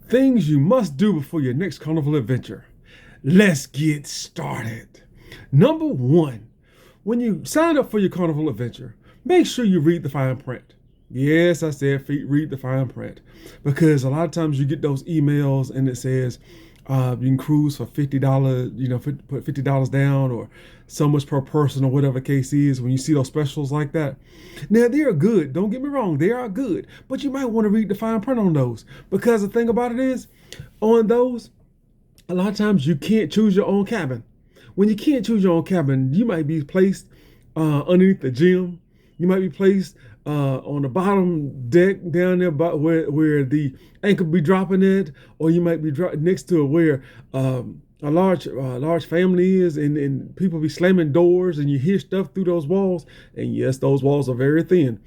Things you must do before your next carnival adventure. Let's get started. Number one, when you sign up for your carnival adventure, make sure you read the fine print. Yes, I said read the fine print, because a lot of times you get those emails and it says you can cruise for $50, put $50 down or so much per person or whatever the case is. When you see those specials like that, now they are good. Don't get me wrong, they are good, but you might want to read the fine print on those, because the thing about it is, on those, a lot of times you can't choose your own cabin. When you can't choose your own cabin, you might be placed underneath the gym. You might be placed on the bottom deck down there, where the anchor be dropping it, or you might be next to where a large family is, and people be slamming doors, and you hear stuff through those walls. And yes, those walls are very thin,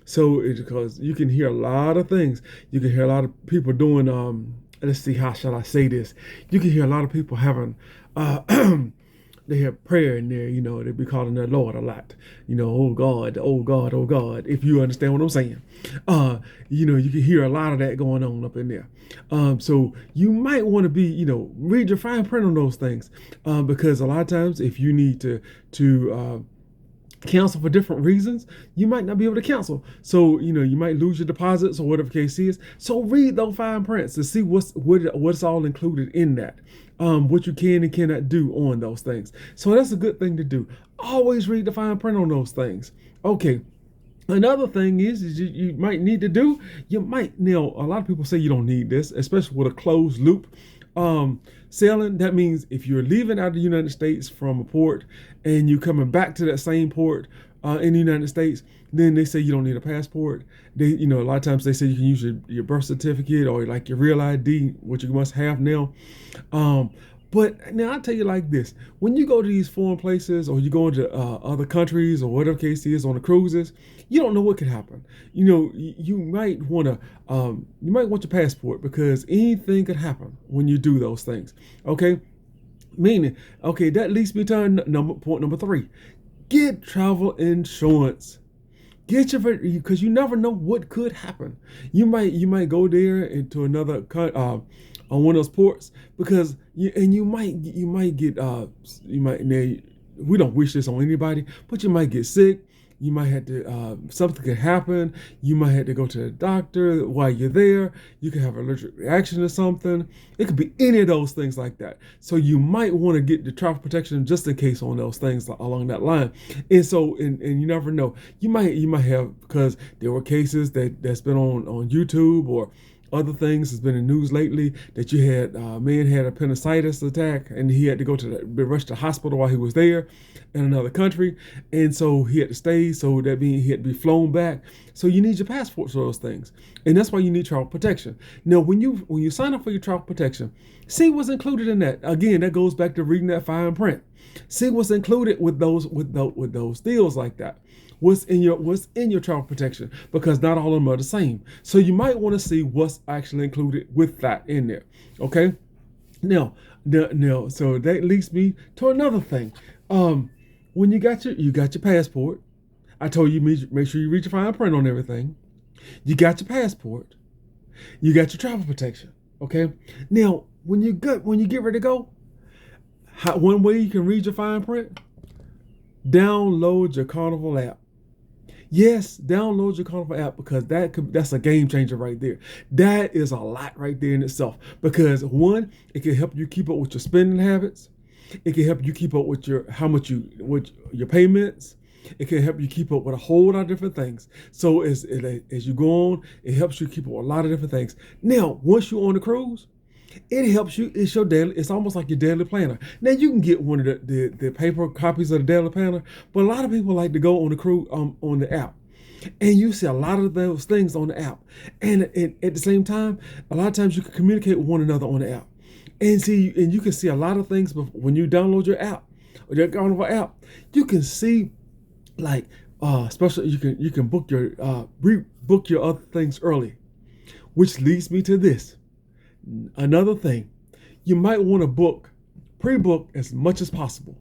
so it's because you can hear a lot of things. You can hear a lot of people doing. Let's see, how shall I say this? You can hear a lot of people having. They have prayer in there, they be calling their Lord a lot. Oh God, oh God, oh God, if you understand what I'm saying. You can hear a lot of that going on up in there. So you might want to be, read your fine print on those things. Because a lot of times if you need to cancel for different reasons, you might not be able to cancel. So, you might lose your deposits or whatever the case is. So read those fine prints to see what's all included in that. What you can and cannot do on those things. So that's a good thing to do. Always read the fine print on those things. Okay. Another thing is you might need to do, a lot of people say you don't need this, especially with a closed loop sailing. That means if you're leaving out of the United States from a port and you're coming back to that same port in the United States, then they say you don't need a passport. They, a lot of times they say you can use your birth certificate or like your real ID, which you must have now. But now I'll tell you like this: when you go to these foreign places, or you go into other countries, or whatever case is on the cruises, you don't know what could happen. You might want your passport, because anything could happen when you do those things. Okay, that leads me to point number 3: get travel insurance. Get because you never know what could happen. You might go there into another on one of those ports, because you might get we don't wish this on anybody, but you might get sick. You might have to something could happen. You might have to go to the doctor while you're there. You could have an allergic reaction to something. It could be any of those things like that. So you might want to get the travel protection just in case on those things along that line. And so and you never know. You might have, because there were cases that's been on YouTube or other things has been in the news lately, that you had a man had appendicitis attack, and he had to be rushed to the hospital while he was there in another country, and so he had to stay. So that means he had to be flown back. So you need your passport for those things, and that's why you need travel protection. Now, when you sign up for your travel protection, see what's included in that. Again, that goes back to reading that fine print. See what's included with those deals like that. What's in your travel protection, because not all of them are the same. So you might want to see what's actually included with that in there. Okay. Now, so that leads me to another thing. When you got your passport, I told you make sure you read your fine print on everything. You got your passport. You got your travel protection. Okay. Now, when you get ready to go, one way you can read your fine print: download your Carnival app. Yes, download your Carnival app, because that's a game changer right there. That is a lot right there in itself, because one, it can help you keep up with your spending habits. It can help you keep up with your payments. It can help you keep up with a whole lot of different things. So as you go on, it helps you keep up with a lot of different things. Now, once you're on the cruise, it helps you. It's your daily. It's almost like your daily planner. Now you can get one of the paper copies of the daily planner, but a lot of people like to go on the cruise on the app, and you see a lot of those things on the app. And at the same time, a lot of times you can communicate with one another on the app, and you can see a lot of things. When you download your app or your Carnival app, you can see like especially you can book book your other things early, which leads me to this. Another thing, you might want to pre-book as much as possible.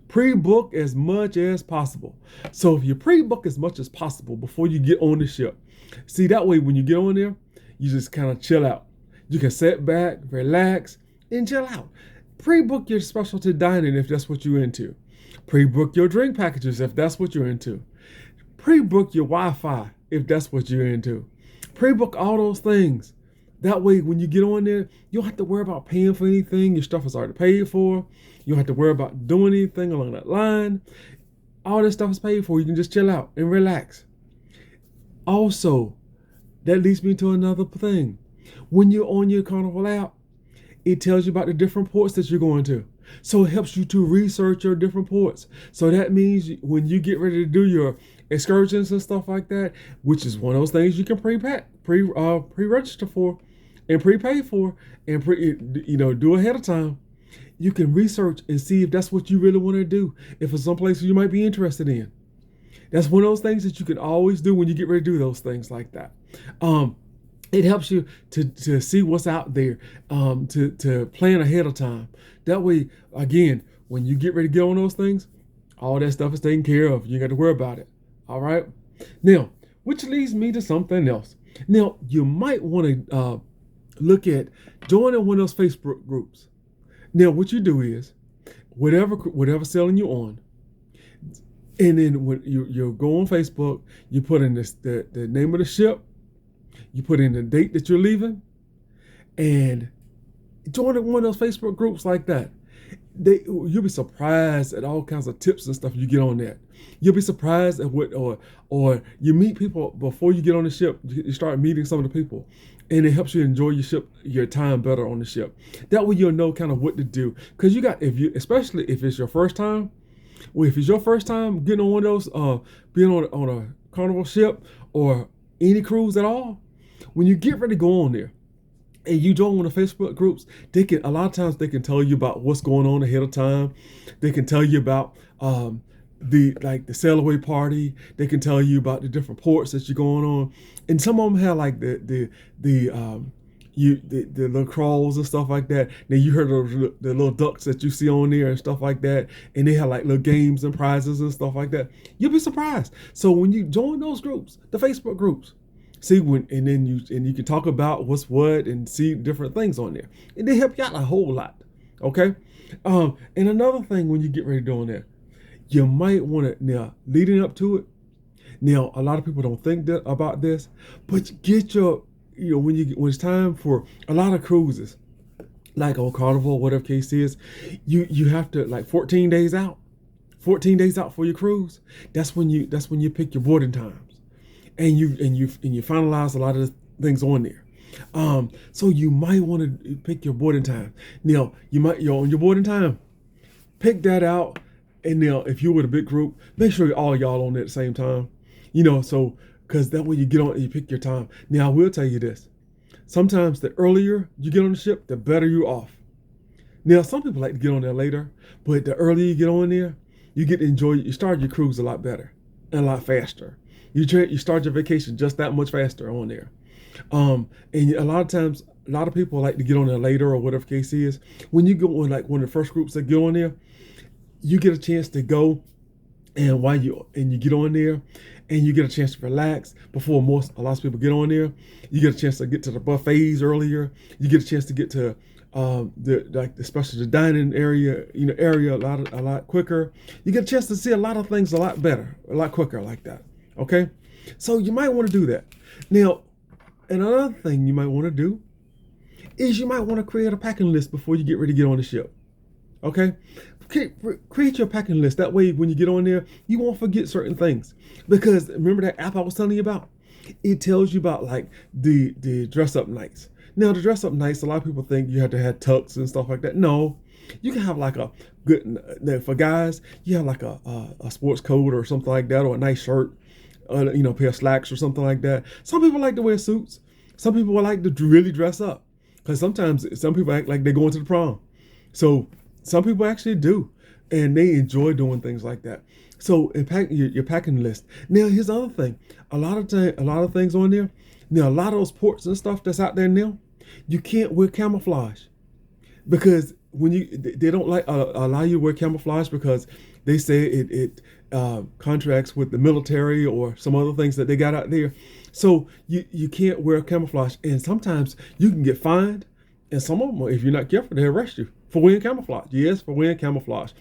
Pre-book as much as possible. So if you pre-book as much as possible before you get on the ship, see, that way when you get on there, you just kind of chill out. You can sit back, relax, and chill out. Pre-book your specialty dining if that's what you're into. Pre-book your drink packages if that's what you're into. Pre-book your Wi-Fi if that's what you're into. Pre-book all those things. That way, when you get on there, you don't have to worry about paying for anything. Your stuff is already paid for. You don't have to worry about doing anything along that line. All this stuff is paid for. You can just chill out and relax. Also, that leads me to another thing. When you're on your Carnival app, it tells you about the different ports that you're going to. So it helps you to research your different ports. So that means when you get ready to do your excursions and stuff like that, which is one of those things you can pre-register for and prepay for and do ahead of time. You can research and see if that's what you really want to do. If it's some places you might be interested in. That's one of those things that you can always do when you get ready to do those things like that. It helps you to see what's out there, to plan ahead of time. That way, again, when you get ready to get on those things, all that stuff is taken care of. You ain't got to worry about it. All right. Now, which leads me to something else. Now, you might want to look at joining one of those Facebook groups. Now, what you do is, whatever sailing you're on, and then when you go on Facebook, you put in the name of the ship, you put in the date that you're leaving, and join one of those Facebook groups like that. You'll be surprised at all kinds of tips and stuff you get on that. You'll be surprised at or you meet people before you get on the ship. You start meeting some of the people, and it helps you enjoy your time better on the ship. That way you'll know kind of what to do. Because especially if it's your first time. Well, if it's your first time getting on one of those, being on a Carnival ship or any cruise at all, when you get ready to go on there, and you join one of the Facebook groups, a lot of times they can tell you about what's going on ahead of time. They can tell you about the sail away party. They can tell you about the different ports that you're going on, and some of them have like the little crawls and stuff like that. Now you heard the little ducks that you see on there and stuff like that, and they have like little games and prizes and stuff like that. You'll be surprised. So when you join those groups, the Facebook groups, see you can talk about what's what and see different things on there, and they help you out a whole lot. Okay, and another thing when you get ready doing that, you might want to now leading up to it. Now a lot of people don't think about this, but get your when it's time for a lot of cruises, like on Carnival, whatever case is, you have to like 14 days out for your cruise. That's when you pick your boarding times. And you finalize a lot of the things on there. So you might want to pick your boarding time. Now you're on your boarding time, pick that out. And now if you're with a big group, make sure all y'all on there at the same time. So because that way you get on and you pick your time. Now I will tell you this: sometimes the earlier you get on the ship, the better you're off. Now some people like to get on there later, but the earlier you get on there, you get to enjoy. You start your cruise a lot better and a lot faster. You start your vacation just that much faster on there. And a lot of times, a lot of people like to get on there later or whatever case is. When you go on like one of the first groups that go on there, you get a chance to go, and you get on there, and you get a chance to relax before a lot of people get on there. You get a chance to get to the buffets earlier. You get a chance to get to especially the dining area, a lot quicker. You get a chance to see a lot of things a lot better, a lot quicker like that. Okay, so you might want to do that. Now, another thing you might want to do is you might want to create a packing list before you get ready to get on the ship. Okay, create your packing list. That way, when you get on there, you won't forget certain things. Because remember that app I was telling you about? It tells you about like the dress up nights. Now, the dress up nights, a lot of people think you have to have tux and stuff like that. No, you can have like a good, for guys, you have like a sports coat or something like that, or a nice shirt. A pair of slacks or something like that. Some people like to wear suits. Some people like to really dress up. Because sometimes some people act like they're going to the prom. So some people actually do. And they enjoy doing things like that. So your packing list. Now here's the other thing. A lot of things on there. Now a lot of those ports and stuff that's out there now, you can't wear camouflage. Because they don't allow you to wear camouflage because they say it contracts with the military or some other things that they got out there. So you can't wear camouflage, and sometimes you can get fined. And some of them, if you're not careful, they arrest you for wearing camouflage. Yes, for wearing camouflage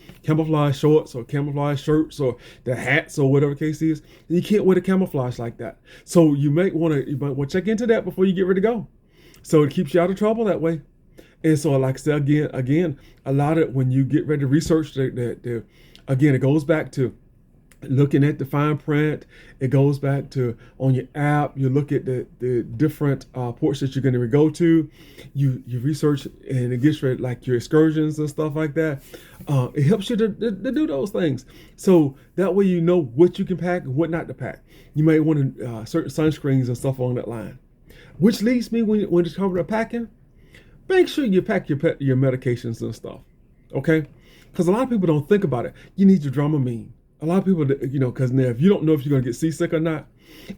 shorts or camouflage shirts or the hats or whatever the case is. You can't wear the camouflage like that. So you might want to check into that before you get ready to go. So it keeps you out of trouble that way. And so, like I said, again, a lot of when you get ready to research, again, it goes back to looking at the fine print. It goes back to on your app. You look at the different ports that you're going to go to. You research, and it gets ready, like your excursions and stuff like that. It helps you to do those things. So that way you know what you can pack and what not to pack. You may want certain sunscreens and stuff along that line. Which leads me when it's covered up packing. Make sure you pack your medications and stuff, okay? Because a lot of people don't think about it. You need your Dramamine. A lot of people, because now if you don't know if you're going to get seasick or not,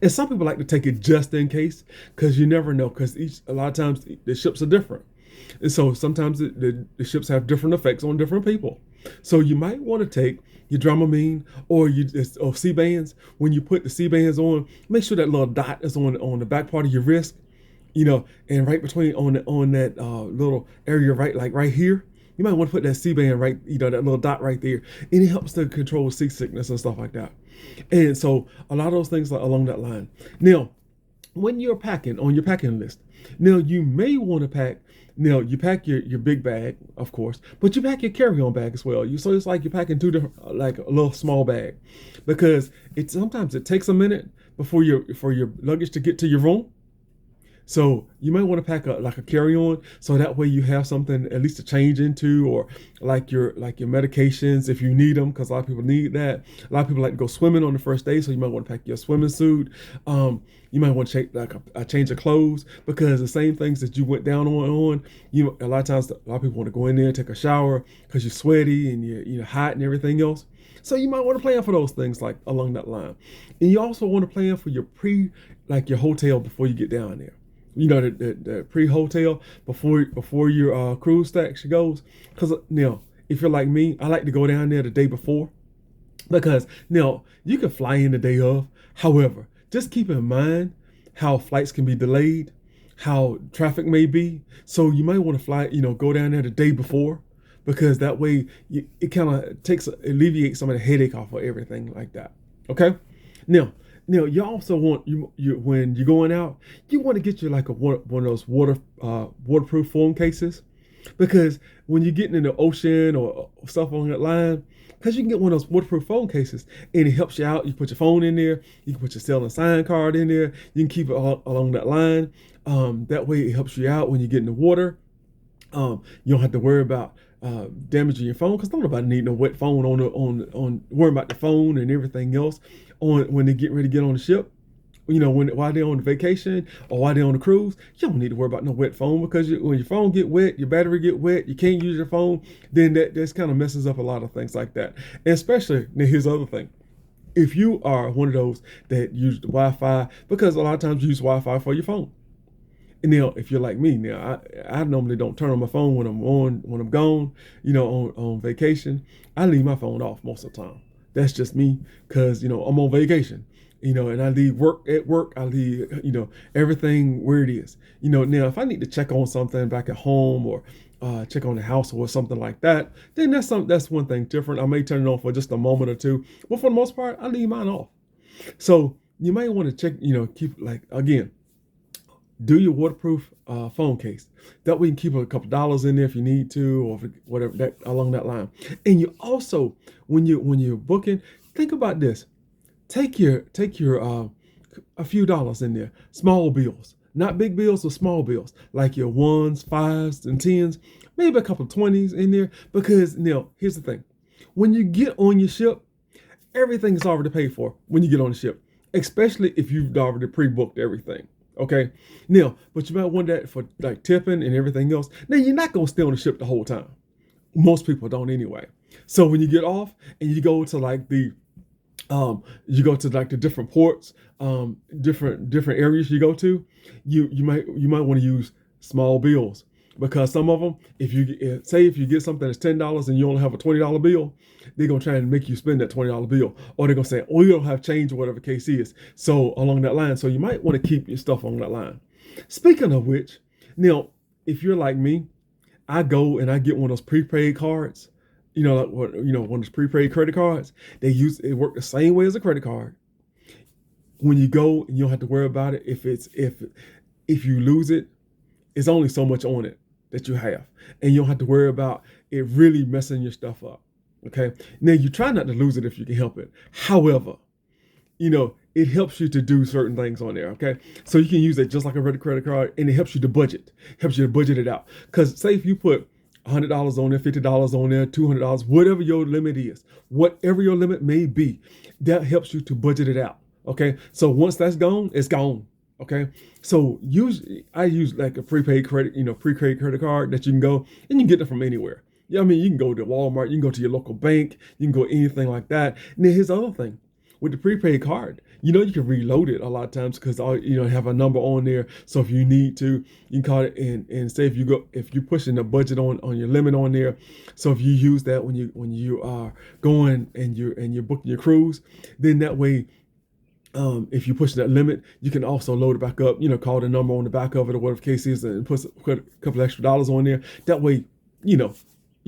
and some people like to take it just in case, because you never know, because a lot of times the ships are different. And so sometimes the ships have different effects on different people. So you might want to take your Dramamine or C-bands. When you put the C-bands on, make sure that little dot is on the back part of your wrist, and right between on that little area right here. You might want to put that C-band right, that little dot right there, and it helps to control seasickness and stuff like that. And so a lot of those things along that line. Now, when you're packing on your packing list, now you may want to pack. Now you pack your big bag, of course, but you pack your carry-on bag as well. So it's like you're packing two different, like a little small bag, because sometimes it takes a minute for your luggage to get to your room. So you might want to pack a carry-on, so that way you have something at least to change into, or like your medications if you need them, because a lot of people need that. A lot of people like to go swimming on the first day, so you might want to pack your swimming suit. You might want to take like a change of clothes, because the same things that you went down on, a lot of times a lot of people want to go in there and take a shower because you're sweaty and you're hot and everything else. So you might want to plan for those things like along that line, and you also want to plan for your your hotel before you get down there. The pre-hotel before your cruise actually goes. Because now, if you're like me, I like to go down there the day before, because now you can fly in the day of. However, just keep in mind how flights can be delayed, how traffic may be. So you might want to fly, go down there the day before, because that way it kind of alleviates some of the headache off of everything like that. Okay, now you also want when you're going out, you want to get you like one of those waterproof phone cases, because when you're getting in the ocean or stuff on that line, because you can get one of those waterproof phone cases and it helps you out. You put your phone in there, you can put your cell and sign card in there, you can keep it along that line. That way it helps you out when you get in the water. You don't have to worry about damaging your phone, because nobody need no wet phone on worrying about the phone and everything else when they get ready to get on the ship. While they're on the vacation or while they're on the cruise, you don't need to worry about no wet phone, because when your phone get wet, your battery get wet, you can't use your phone, then that kind of messes up a lot of things like that. And especially, now here's the other thing. If you are one of those that use the Wi-Fi, because a lot of times you use Wi-Fi for your phone. And now, if you're like me, now I normally don't turn on my phone when I'm gone, on vacation. I leave my phone off most of the time. That's just me, because I'm on vacation, and I leave work at work. I leave everything where it is. Now if I need to check on something back at home, or check on the house or something like that, then that's one thing different. I may turn it on for just a moment or two, but for the most part, I leave mine off. So you might want to check, keep again. Do your waterproof phone case. That way you can keep a couple dollars in there if you need to, or whatever that along that line. And you also, when you're booking, think about this. Take your a few dollars in there, small bills, not big bills, but small bills, like your 1s, 5s, and 10s, maybe a couple of 20s in there. Because now here's the thing: when you get on your ship, everything is already paid for when you get on the ship, especially if you've already pre-booked everything. Okay, now, but you might want that for like tipping and everything else. Now, you're not going to stay on the ship the whole time. Most people don't anyway. So when you get off and you go to the different ports, different areas you go to, you might want to use small bills. because some of them, if you get something that's $10 and you only have a $20 bill, they're gonna try and make you spend that $20 bill, or they're gonna say, oh, you don't have change or whatever the case is. So along that line, so you might want to keep your stuff on that line. Speaking of which, now if you're like me, I go and I get one of those prepaid cards. Like what one of those prepaid credit cards. It work the same way as a credit card. When you go, you don't have to worry about it. If you lose it, it's only so much on it that you have, and you don't have to worry about it really messing your stuff up. Okay. Now you try not to lose it if you can help it. However, it helps you to do certain things on there. Okay. So you can use it just like a regular credit card, and it helps you to budget. Helps you to budget it out. Because say if you put $100 on there, $50 on there, $200, whatever your limit is, whatever your limit may be, that helps you to budget it out. Okay. So once that's gone, it's gone. Okay. So I use like a prepaid credit card that you can go and you can get it from anywhere. Yeah. I mean, you can go to Walmart, you can go to your local bank, you can go anything like that. And then here's the other thing with the prepaid card, you can reload it a lot of times because have a number on there. So if you need to, you can call it and say if you're pushing the budget on your limit on there. So if you use that when you are going and you're booking your cruise, then that way, if you push that limit, you can also load it back up, call the number on the back of it or whatever the case is and put a couple extra dollars on there. That way, you're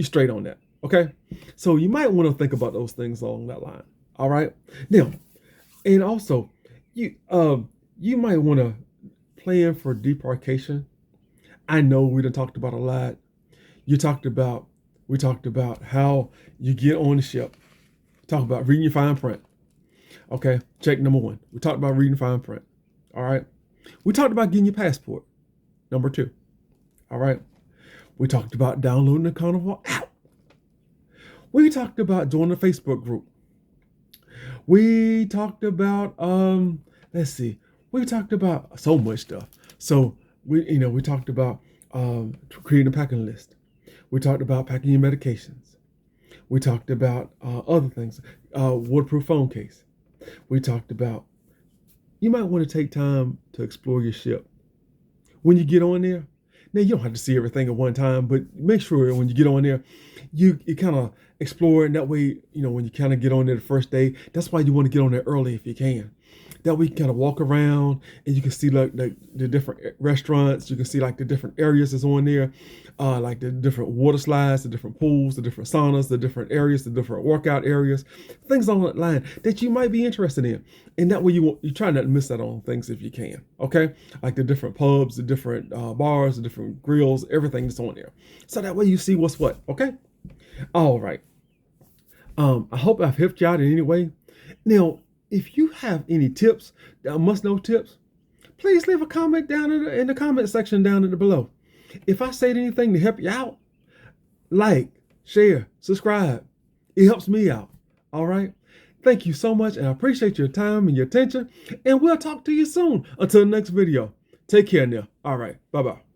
straight on that. Okay. So you might want to think about those things along that line. All right. Now, and also you might want to plan for debarkation. I know we done talked about a lot. We talked about how you get on the ship. Talk about reading your fine print. Okay, check number 1. We talked about reading fine print. All right. We talked about getting your passport. Number 2. All right. We talked about downloading the Carnival app. We talked about joining the Facebook group. We talked about we talked about so much stuff. So we talked about creating a packing list. We talked about packing your medications. We talked about other things, waterproof phone case. We talked about you might want to take time to explore your ship. When you get on there, now you don't have to see everything at one time, but make sure when you get on there, you kind of explore, and that way, when you kind of get on there the first day, that's why you want to get on there early if you can. That way you can kind of walk around and you can see like the different restaurants. You can see like the different areas that's on there, like the different water slides, the different pools, the different saunas, the different areas, the different workout areas, things on that line that you might be interested in. And that way you try not to miss out on things if you can. Okay, like the different pubs, the different bars, the different grills, everything that's on there. So that way you see what's what. Okay. All right. I hope I've helped you out in any way. Now, if you have any tips, must-know tips, please leave a comment down in the comment section down in the below. If I said anything to help you out, like, share, subscribe. It helps me out. All right? Thank you so much, and I appreciate your time and your attention, and we'll talk to you soon. Until the next video. Take care now. All right. Bye-bye.